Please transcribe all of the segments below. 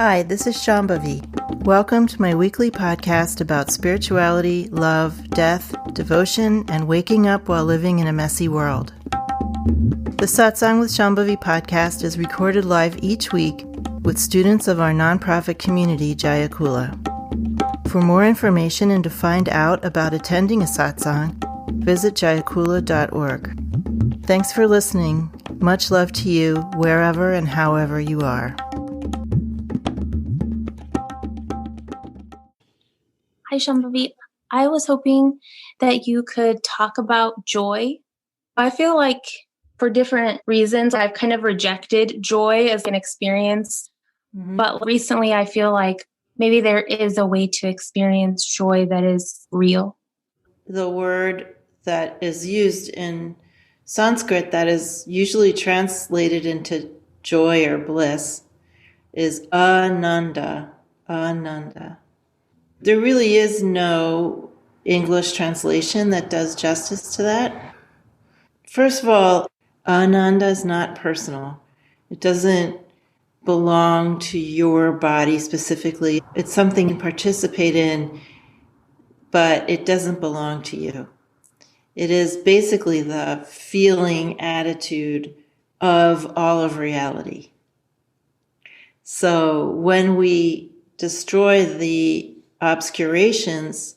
Hi, this is Shambhavi. Welcome to my weekly podcast about spirituality, love, death, devotion, and waking up while living in a messy world. The Satsang with Shambhavi podcast is recorded live each week with students of our nonprofit community, Jayakula. For more information and to find out about attending a satsang, visit jayakula.org. Thanks for listening. Much love to you, wherever and however you are. Hi, Shambhavi. I was hoping that you could talk about joy. I feel like for different reasons, I've kind of rejected joy as an experience. But recently, I feel like maybe there is a way to experience joy that is real. The word that is used in Sanskrit that is usually translated into joy or bliss is Ananda. Ananda. There really is no English translation that does justice to that. First of all, Ananda is not personal. It doesn't belong to your body specifically. It's something you participate in, but it doesn't belong to you. It is basically the feeling attitude of all of reality. So when we destroy the obscurations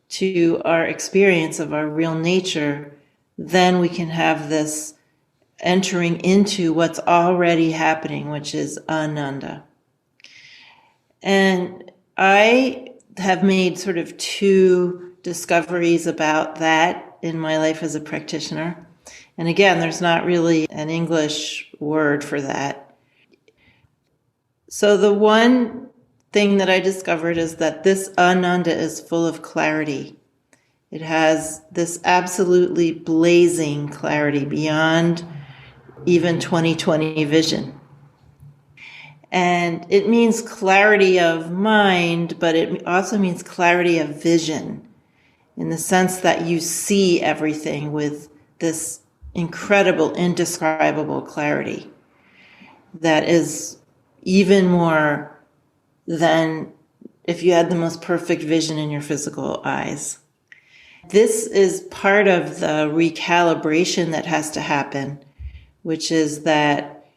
to our experience of our real nature, then we can have this entering into what's already happening, which is Ananda. And I have made sort of two discoveries about that in my life as a practitioner. And again, there's not really an English word for that. So the one thing that I discovered is that this Ananda is full of clarity. It has this absolutely blazing clarity beyond even 20/20 vision. And it means clarity of mind, but it also means clarity of vision in the sense that you see everything with this incredible, indescribable clarity that is even more than if you had the most perfect vision in your physical eyes. This is part of the recalibration that has to happen, which is that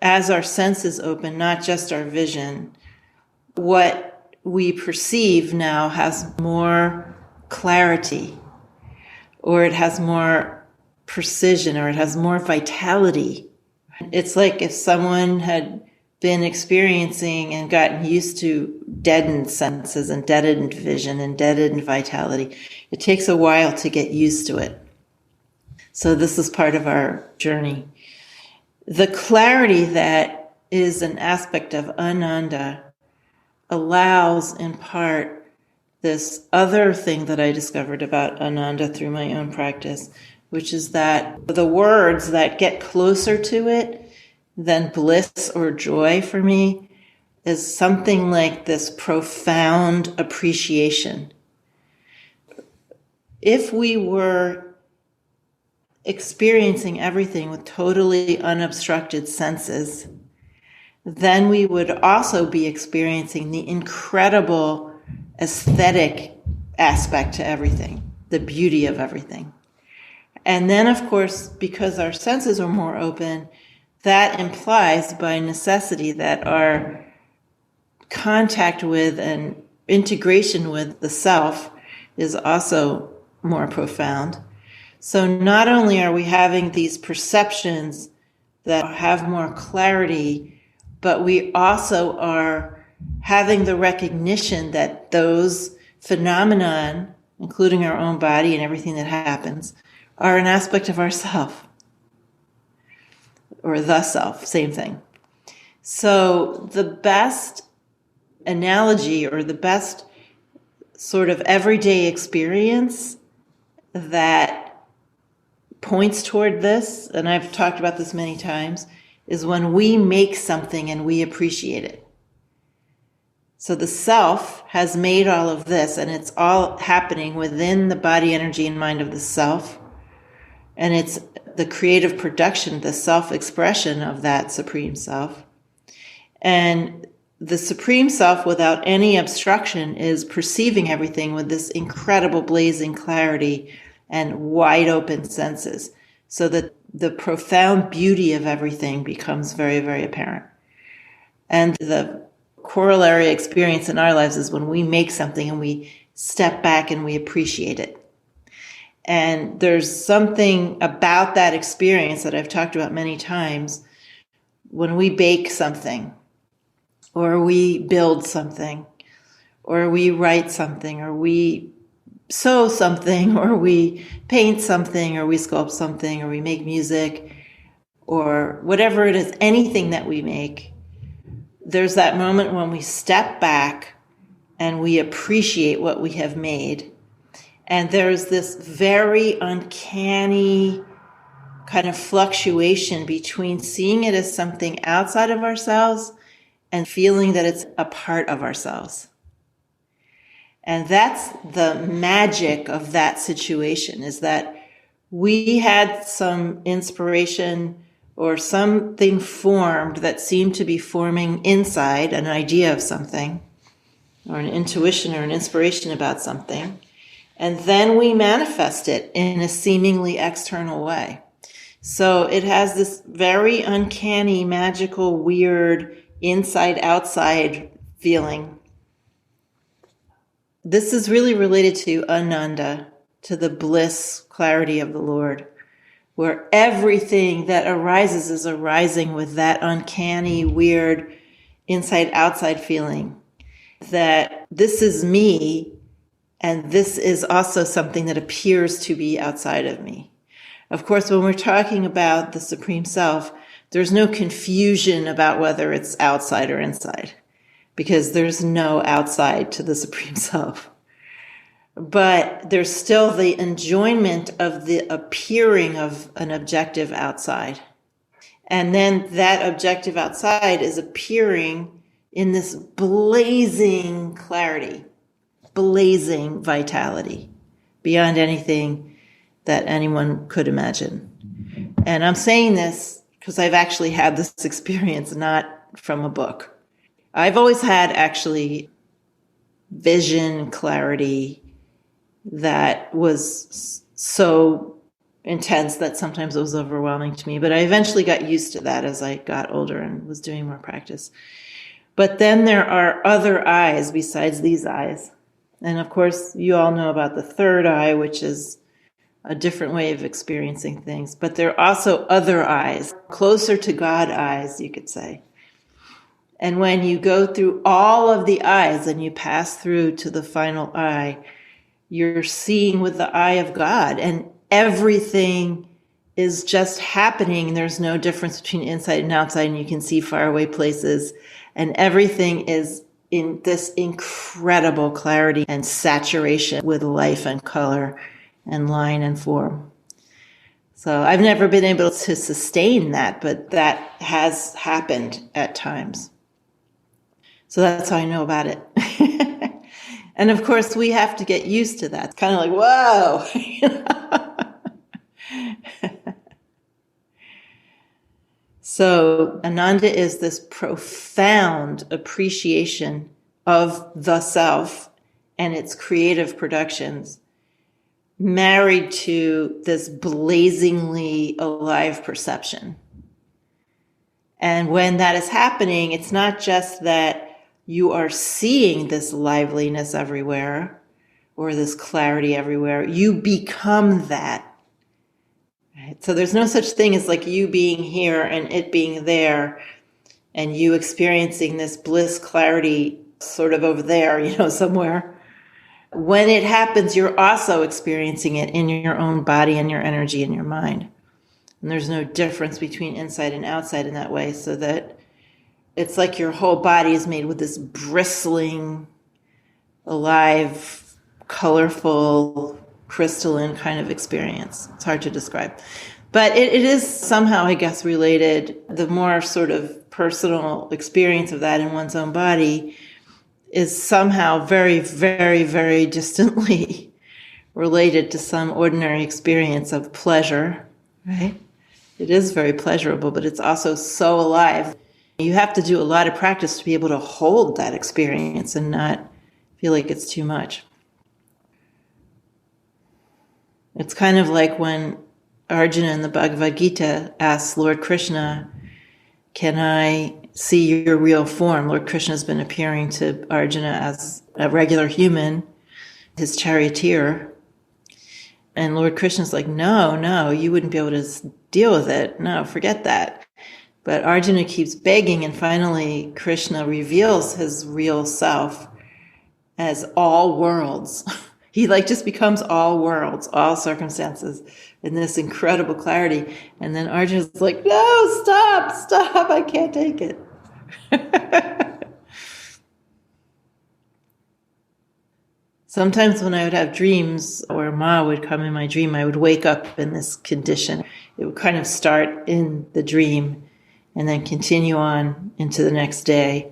as our senses open, not just our vision, what we perceive now has more clarity, or it has more precision, or it has more vitality. It's like if someone had been experiencing and gotten used to deadened senses and deadened vision and deadened vitality. It takes a while to get used to it. So this is part of our journey. The clarity that is an aspect of Ananda allows, in part, this other thing that I discovered about Ananda through my own practice, which is that the words that get closer to it than bliss or joy for me is something like this profound appreciation. If we were experiencing everything with totally unobstructed senses, then we would also be experiencing the incredible aesthetic aspect to everything, the beauty of everything. And then, of course, because our senses are more open, that implies by necessity that our contact with and integration with the self is also more profound. So not only are we having these perceptions that have more clarity, but we also are having the recognition that those phenomenon, including our own body and everything that happens, are an aspect of ourself. Or the self, same thing. So the best analogy or the best sort of everyday experience that points toward this, and I've talked about this many times, is when we make something and we appreciate it. So the self has made all of this, and it's all happening within the body, energy, and mind of the self. And it's the creative production, the self-expression of that supreme self. And the Supreme Self, without any obstruction, is perceiving everything with this incredible blazing clarity and wide open senses, so that the profound beauty of everything becomes very, very apparent. And the corollary experience in our lives is when we make something and we step back and we appreciate it. And there's something about that experience that I've talked about many times. When we bake something, or we build something, or we write something, or we sew something, or we paint something, or we sculpt something, or we make music, or whatever it is, anything that we make, there's that moment when we step back and we appreciate what we have made. And there's this very uncanny kind of fluctuation between seeing it as something outside of ourselves and feeling that it's a part of ourselves. And that's the magic of that situation, is that we had some inspiration or something formed that seemed to be forming inside, an idea of something, or an intuition or an inspiration about something. And then we manifest it in a seemingly external way. So it has this very uncanny, magical, weird, inside-outside feeling. This is really related to Ananda, to the bliss, clarity of the Lord, where everything that arises is arising with that uncanny, weird, inside-outside feeling that this is me, and this is also something that appears to be outside of me. Of course, when we're talking about the Supreme Self, there's no confusion about whether it's outside or inside, because there's no outside to the Supreme Self. But there's still the enjoyment of the appearing of an objective outside. And then that objective outside is appearing in this blazing clarity, blazing vitality, beyond anything that anyone could imagine. And I'm saying this because I've actually had this experience, not from a book. I've always had actually vision, clarity that was so intense that sometimes it was overwhelming to me. But I eventually got used to that as I got older and was doing more practice. But then there are other eyes besides these eyes. And of course, you all know about the third eye, which is a different way of experiencing things. But there are also other eyes, closer to God eyes, you could say. And when you go through all of the eyes and you pass through to the final eye, you're seeing with the eye of God, and everything is just happening. There's no difference between inside and outside, and you can see faraway places, and everything is in this incredible clarity and saturation with life and color and line and form. So I've never been able to sustain that, but that has happened at times. So that's how I know about it. And of course, we have to get used to that. It's kind of like, whoa. So Ananda is this profound appreciation of the self and its creative productions, married to this blazingly alive perception. And when that is happening, it's not just that you are seeing this liveliness everywhere or this clarity everywhere. You become that. Right? So there's no such thing as like you being here and it being there and you experiencing this bliss, clarity sort of over there, somewhere. When it happens, you're also experiencing it in your own body and your energy and your mind. And there's no difference between inside and outside in that way, so that it's like your whole body is made with this bristling, alive, colorful, crystalline kind of experience. It's hard to describe. But it is somehow, I guess, related. The more sort of personal experience of that in one's own body is somehow very, very, very distantly related to some ordinary experience of pleasure, right? It is very pleasurable, but it's also so alive. You have to do a lot of practice to be able to hold that experience and not feel like it's too much. It's kind of like when Arjuna in the Bhagavad Gita asks Lord Krishna, can I see your real form? Lord Krishna has been appearing to Arjuna as a regular human, his charioteer. And Lord Krishna's like, no, you wouldn't be able to deal with it. No, forget that. But Arjuna keeps begging, and finally Krishna reveals his real self as all worlds. He just becomes all worlds, all circumstances, in this incredible clarity. And then Arjuna's like, no, stop, I can't take it. Sometimes when I would have dreams, or Ma would come in my dream, I would wake up in this condition. It would kind of start in the dream and then continue on into the next day.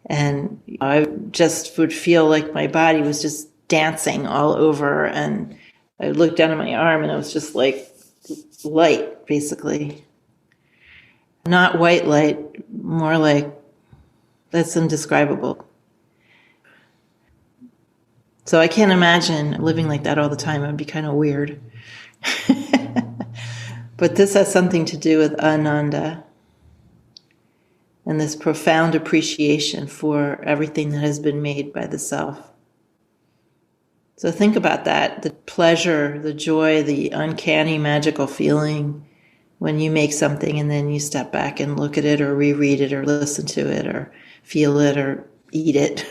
And I just would feel like my body was just dancing all over, and I would look down at my arm and it was just like light, basically. Not white light, more like, that's indescribable. So I can't imagine living like that all the time. It would be kind of weird. But this has something to do with Ananda and this profound appreciation for everything that has been made by the self. So think about that, the pleasure, the joy, the uncanny, magical feeling when you make something and then you step back and look at it or reread it or listen to it or feel it or eat it.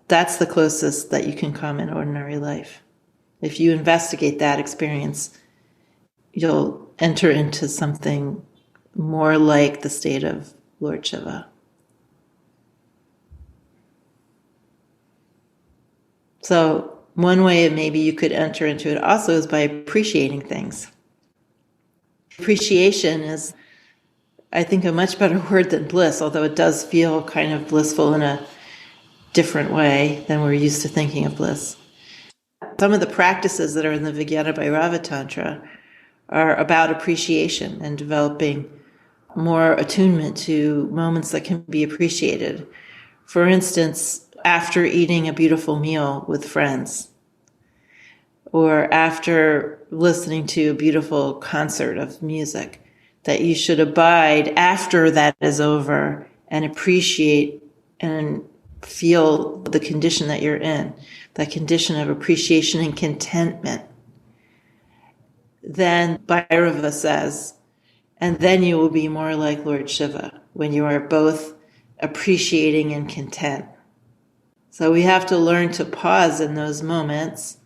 That's the closest that you can come in ordinary life. If you investigate that experience, you'll enter into something more like the state of Lord Shiva. So one way maybe you could enter into it also is by appreciating things. Appreciation is, I think, a much better word than bliss, although it does feel kind of blissful in a different way than we're used to thinking of bliss. Some of the practices that are in the Vijnana Bhairava Tantra are about appreciation and developing more attunement to moments that can be appreciated. For instance, after eating a beautiful meal with friends, or after listening to a beautiful concert of music, that you should abide after that is over and appreciate and feel the condition that you're in, that condition of appreciation and contentment. Then Bhairava says, and then you will be more like Lord Shiva, when you are both appreciating and content. So we have to learn to pause in those moments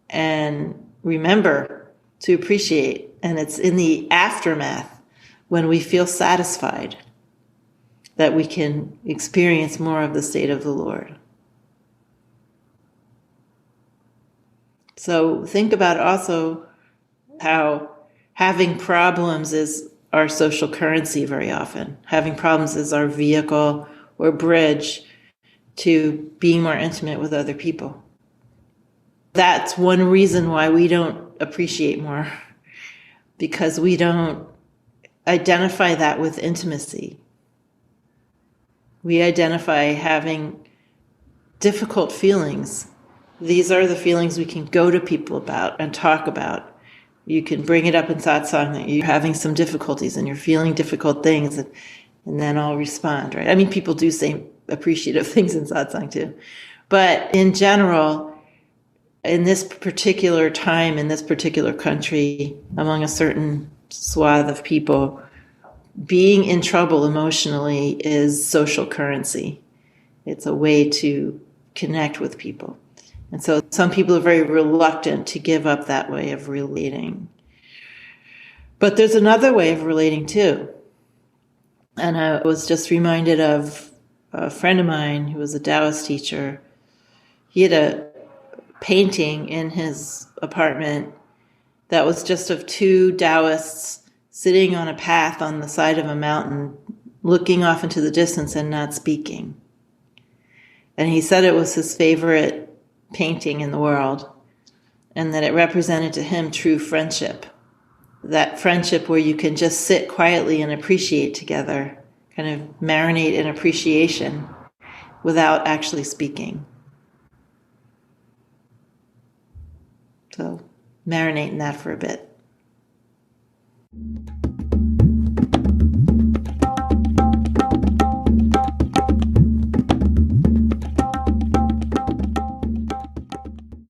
and remember to appreciate. And it's in the aftermath, when we feel satisfied, that we can experience more of the state of the Lord. So think about also how having problems is our social currency very often. Having problems is our vehicle or bridge to being more intimate with other people. That's one reason why we don't appreciate more, because we don't identify that with intimacy. We identify having difficult feelings. These are the feelings we can go to people about and talk about. You can bring it up in satsang that you're having some difficulties and you're feeling difficult things, and then I'll respond, right? I mean, people do say appreciative things in satsang too. But in general, in this particular time, in this particular country, among a certain swath of people, being in trouble emotionally is social currency. It's a way to connect with people. And so some people are very reluctant to give up that way of relating. But there's another way of relating too. And I was just reminded of a friend of mine who was a Taoist teacher. He had a painting in his apartment that was just of two Taoists sitting on a path on the side of a mountain, looking off into the distance and not speaking. And he said it was his favorite painting in the world, and that it represented to him true friendship. That friendship where you can just sit quietly and appreciate together kind of marinate in appreciation without actually speaking. So marinate in that for a bit.